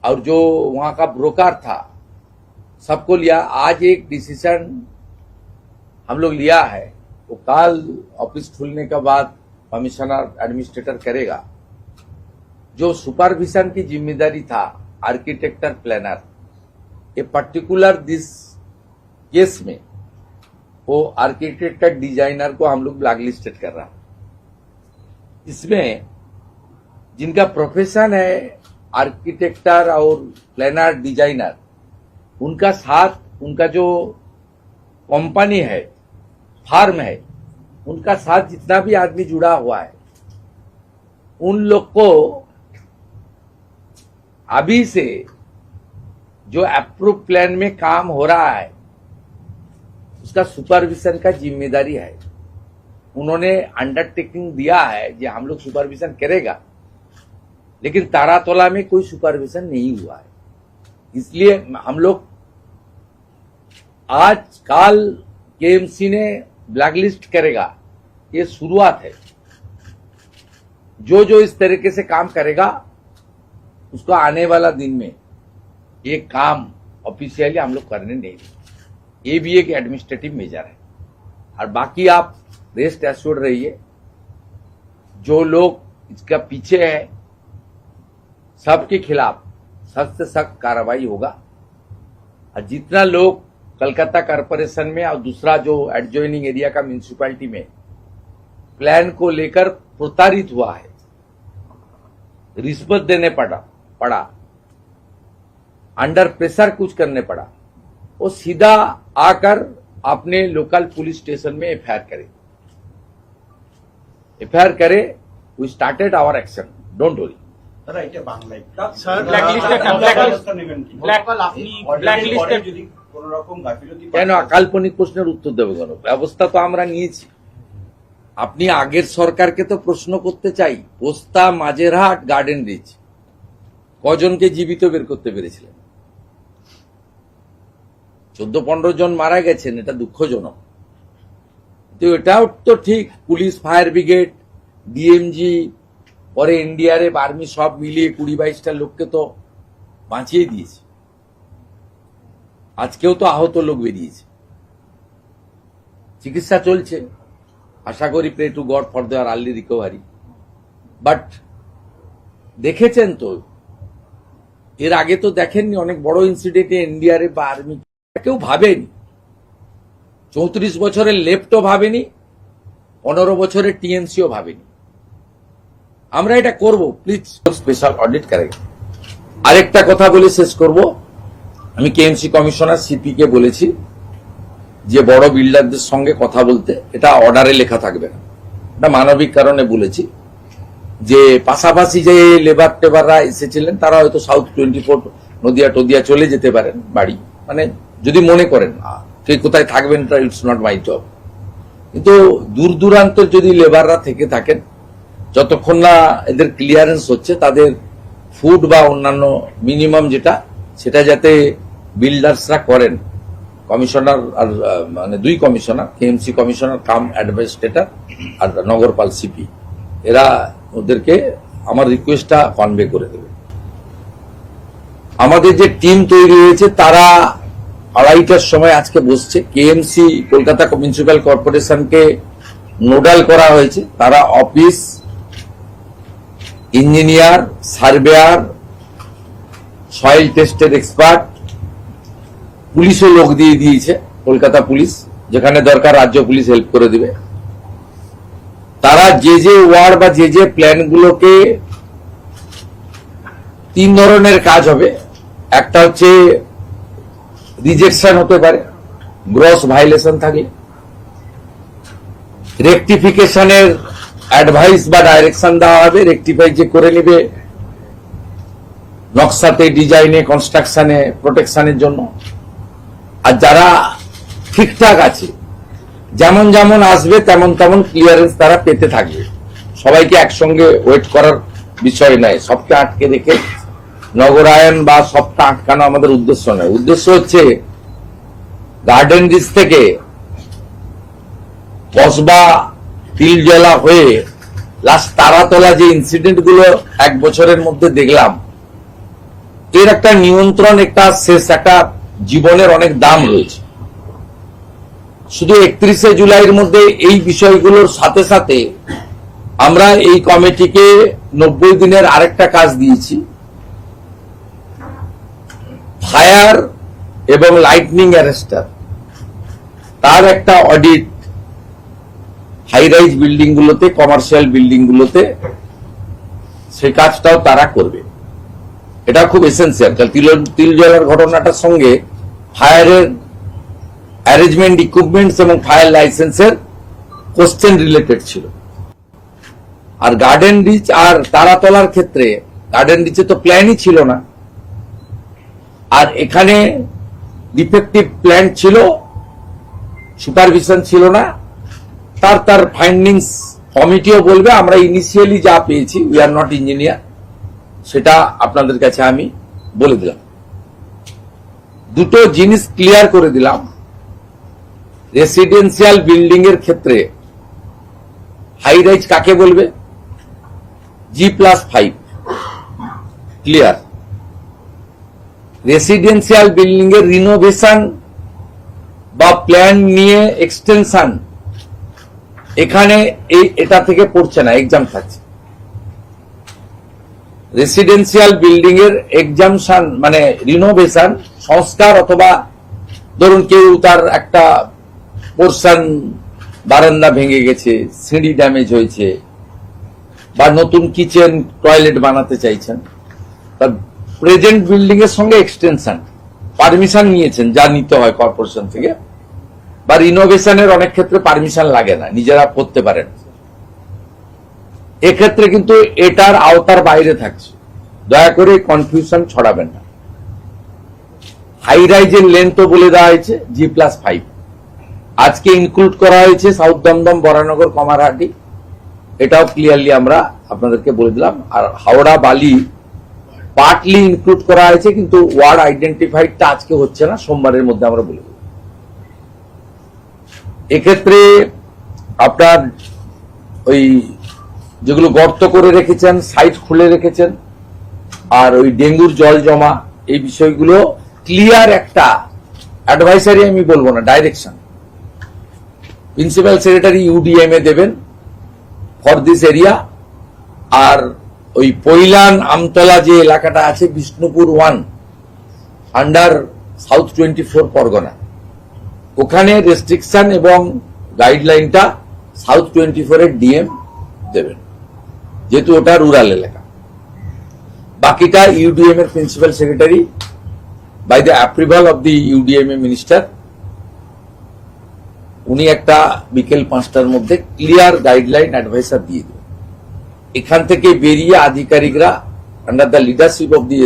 और जो वहां का ब्रोकर था सबको लिया। आज एक डिसीजन हम लोग लिया है, वो कल ऑफिस खुलने के बाद कमिश्नर एडमिनिस्ट्रेटर करेगा। जो सुपरविजन की जिम्मेदारी था आर्किटेक्टर प्लानर, ये पर्टिकुलर दिस केस में वो आर्किटेक्टर डिजाइनर को हम लोग ब्लैक लिस्टेड कर रहा है। इसमें जिनका प्रोफेशन है आर्किटेक्टर और प्लानर डिजाइनर, उनका साथ उनका जो कंपनी है, फार्म है, उनका साथ जितना भी आदमी जुड़ा हुआ है, उन लोग को अभी से जो अप्रूव प्लान में काम हो रहा है उसका सुपरविजन का जिम्मेदारी है। उन्होंने अंडरटेकिंग दिया है कि हम लोग सुपरविजन करेगा, लेकिन तारातोला में कोई सुपरविजन नहीं हुआ है। इसलिए हम लोग आज कल केएमसी ने ब्लैकलिस्ट करेगा, ये शुरुआत है। जो जो इस तरीके से काम करेगा उसको आने वाला दिन में ये काम ऑफिशियली हम लोग करने नहीं देंगे। ये भी एक एडमिनिस्ट्रेटिव मेजर है। और बाकी आप रेस्ट एश्योर्ड रहिए, जो लोग इसका पीछे है सबके खिलाफ सख्त से सख्त कार्रवाई होगा। और जितना लोग कलकत्ता कॉरपोरेशन में और दूसरा जो एडजॉइनिंग एरिया का म्यूनिसिपैलिटी में प्लान को लेकर प्रताड़ित हुआ है, रिश्वत देने पड़ा, अंडर प्रेशर कुछ करने पड़ा, वो सीधा आकर अपने लोकल पुलिस स्टेशन में एफआईआर करे। We started our action, don't worry. কেন আকাল্পনিক প্রশ্নের উত্তর দেবে কেন? ব্যবস্থা তো আমরা নিয়েছি। আপনি আগের সরকারকে তো প্রশ্ন করতে চাই, পোস্তা, মাঝেরহাট, গার্ডেন রিচ কজনকে জীবিত বের করতে পেরেছিলেন? 14-15 জন মারা গেছেন, এটা দুঃখজনক। তো এটাও তো ঠিক, পুলিশ, ফায়ার ব্রিগেড, ডিএমজি, পরে এনডিআরএফ, আর্মি সব মিলিয়ে 20-22টা লোককে তো বাঁচিয়ে দিয়েছে। আজকেও তো আহত লোক বেরিয়েছে, চিকিৎসা চলছে। আশা করি pray to God for their early recovery. But দেখেছেন তো, এর আগে তো দেখেননি অনেক বড় ইনসিডেন্টে এনডিআরএফ বা আর্মি কেউ ভাবেনি। 34 বছরের লেফটও ভাবেনি, 15 বছরের টিএমসিও ভাবেনি। আমরা এটা করব, প্লিজ স্পেশাল অডিট করে। আরেকটা কথা বলে শেষ করব। আমি কেএমসি কমিশনার সিপি কে বলেছি যে বড় বিল্ডারদের সঙ্গে কথা বলতে, এটা অর্ডারে লেখা থাকবে না, এটা মানবিক কারণে বলেছি। যে পাশাপাশি যে লেবার টেবাররা এসেছিলেন তারা হয়তো সাউথ 24 নদিয়া টদিয়া চলে যেতে পারেন বাড়ি, মানে যদি মনে করেন কে কোথায় থাকবেন, ইটস নট মাই জব। কিন্তু দূর দূরান্তের যদি লেবাররা থেকে থাকেন, যতক্ষণ না এদের ক্লিয়ারেন্স হচ্ছে, তাদের ফুড বা অন্যান্য মিনিমাম যেটা, সেটা যাতে বিল্ডার্সরা করেন। কমিশনার আর মানে 2 কমিশনার, কেএমসি কমিশনার কাম অ্যাডমিনিস্ট্রেটর আর নগরপাল সিপি, এরা ওদেরকে আমার রিকোয়েস্টটা কনভে করে দেবে। আমাদের যে টিম তৈরি হয়েছে তারা 2:30টার সময় আজকে বসছে। কেএমসি কলকাতা মিউনিসিপ্যাল কর্পোরেশনকে নোডাল করা হয়েছে। তারা অফিস, ইঞ্জিনিয়ার, সার্ভেয়ার, সয়েল টেস্টের এক্সপার্ট, পুলিশও লোক দিয়ে দিয়েছে, কলকাতা পুলিশ, যেখানে দরকার রাজ্য পুলিশ হেল্প করে দিবে। তারা যে যে ওয়ার্ড বা যে যে প্ল্যানগুলোকে 3 ধরনের কাজ হবে। একটা হচ্ছে রিজেকশন হতে পারে, গ্রস ভায়োলেশন থাকলে, রেকটিফিকেশনের অ্যাডভাইস বা ডাইরেকশন দেওয়া হবে, রেকটিফাই যে করে নেবে নকশাতে, ডিজাইনে, কনস্ট্রাকশনে, প্রোটেকশনের জন্য। আর যারা ঠিকঠাক আছে, যেমন যেমন আসবে তেমন তেমন ক্লিয়ারেন্স তারা পেতে থাকবে। সবাইকে একসঙ্গে ওয়েট করার বিষয় নয়, সবকে আটকে রেখে নগরায়ন বা সবটা আটকানো আমাদের উদ্দেশ্য নয়। উদ্দেশ্য হচ্ছে গার্ডেন রিচ থেকে কসবা, তিলজলা হয়ে লাস্ট তারাতলা যে ইনসিডেন্ট গুলো 1 বছরের মধ্যে দেখলাম, এর একটা নিয়ন্ত্রণ, একটা শেষ, একটা জীবনের অনেক দাম রয়েছে। শুধু 31শে জুলাইয়ের মধ্যে এই বিষয়গুলোর সাথে সাথে আমরা এই কমিটিকে 90 দিনের আরেকটা কাজ দিয়েছি, ফায়ার এবং লাইটনিং অ্যারেস্টার তার একটা অডিট হাই রাইজ বিল্ডিং গুলোতে, কমার্শিয়াল বিল্ডিং গুলোতে, সেই কাজটাও তারা করবে। এটা খুব এসেন্সিয়াল, কারণ তিল জ্বলার ঘটনাটার সঙ্গে ফায়ারের অ্যারেঞ্জমেন্ট, ইকুইপমেন্টস এবং ফায়ার লাইসেন্সের কোশ্চেন রিলেটেড ছিল। আর গার্ডেন রিচ আর তারাতলার ক্ষেত্রে গার্ডেন রিচে তো প্ল্যানই ছিল না, আর এখানে ডিফেক্টিভ প্ল্যান ছিল, সুপারভিশন ছিল না। তার ফাইন্ডিংস কমিটিও বলবে। আমরা ইনিশিয়ালি যা পেয়েছি, উই আর নট ইঞ্জিনিয়ার, সেটা আপনাদের কাছে আমি বলে দিলাম। দুটো জিনিস ক্লিয়ার করে দিলাম। রেসিডেন্সিয়াল বিল্ডিং এর ক্ষেত্রে হাই রাইজ কাকে বলবে? G+5 clear. রেসিডেন্সিয়াল বিল্ডিং এর রিনোভেশন বা প্ল্যান নিয়ে এক্সটেনশন এখানে এটা থেকে পড়ছে না, এক্সাম থাকছে। রেসিডেন্সিয়াল বিল্ডিং এর এক্সামশন মানে রিনোভেশন, সংস্কার, অথবা ধরুন কেউ তার একটা পোর্শন বারান্দা ভেঙে গেছে, সিঁড়ি ড্যামেজ হয়েছে, বা নতুন কিচেন টয়লেট বানাতে চাইছেন, তার প্রেজেন্ট বিল্ডিং এর সঙ্গে এক্সটেনশন পারমিশন নিয়েছেন, যা নিতে হয় কর্পোরেশন থেকে, বা রিনোভেশনের অনেক ক্ষেত্রে পারমিশন লাগে না, নিজেরা করতে পারেন। এক্ষেত্রে কিন্তু এটার আওতার বাইরে থাকছে। দয়া করে কনফিউশন ছড়াবেন না। হাই রাইজের লেন্থও বলে দেওয়া হয়েছে G+5, আজকে ইনক্লুড করা হয়েছে সাউথ দমদম, বরানগর, কমারহাটি, এটাও ক্লিয়ারলি আমরা আপনাদেরকে বলে দিলাম। আর হাওড়া, বালি পার্টলি ইনক্লুড করা হয়েছে, কিন্তু ওয়ার্ড আইডেন্টিফাইডটা আজকে হচ্ছে না, সোমবারের মধ্যে আমরা বলে দেব। এক্ষেত্রে আপনার ওই যেগুলো গর্ত করে রেখেছেন, সাইট খুলে রেখেছেন, আর ওই ডেঙ্গুর জল জমা, এই বিষয়গুলো ক্লিয়ার একটা অ্যাডভাইসারি, আমি বলবো না, ডাইরেকশন প্রিন্সিপাল সেক্রেটারি UDM এ দেবেন ফর দিস এরিয়া। আর ওই পৈলান, আমতলা যে এলাকাটা আছে, বিষ্ণুপুর 1 আন্ডার সাউথ 24 পরগনা, ওখানে রেস্ট্রিকশন এবং গাইডলাইনটা সাউথ 24 এর DM দেবেন, যেহেতু ওটা রুরাল এলাকা। বাকিটা UDM এর principal secretary by the approval of the UDM minister, উনি একটা বিকেল 5টার মধ্যে ক্লিয়ার গাইডলাইন অ্যাডভাইসার দিয়ে দেবেন। এখান থেকে বেরিয়ে আধিকারিকরা under the leadership of the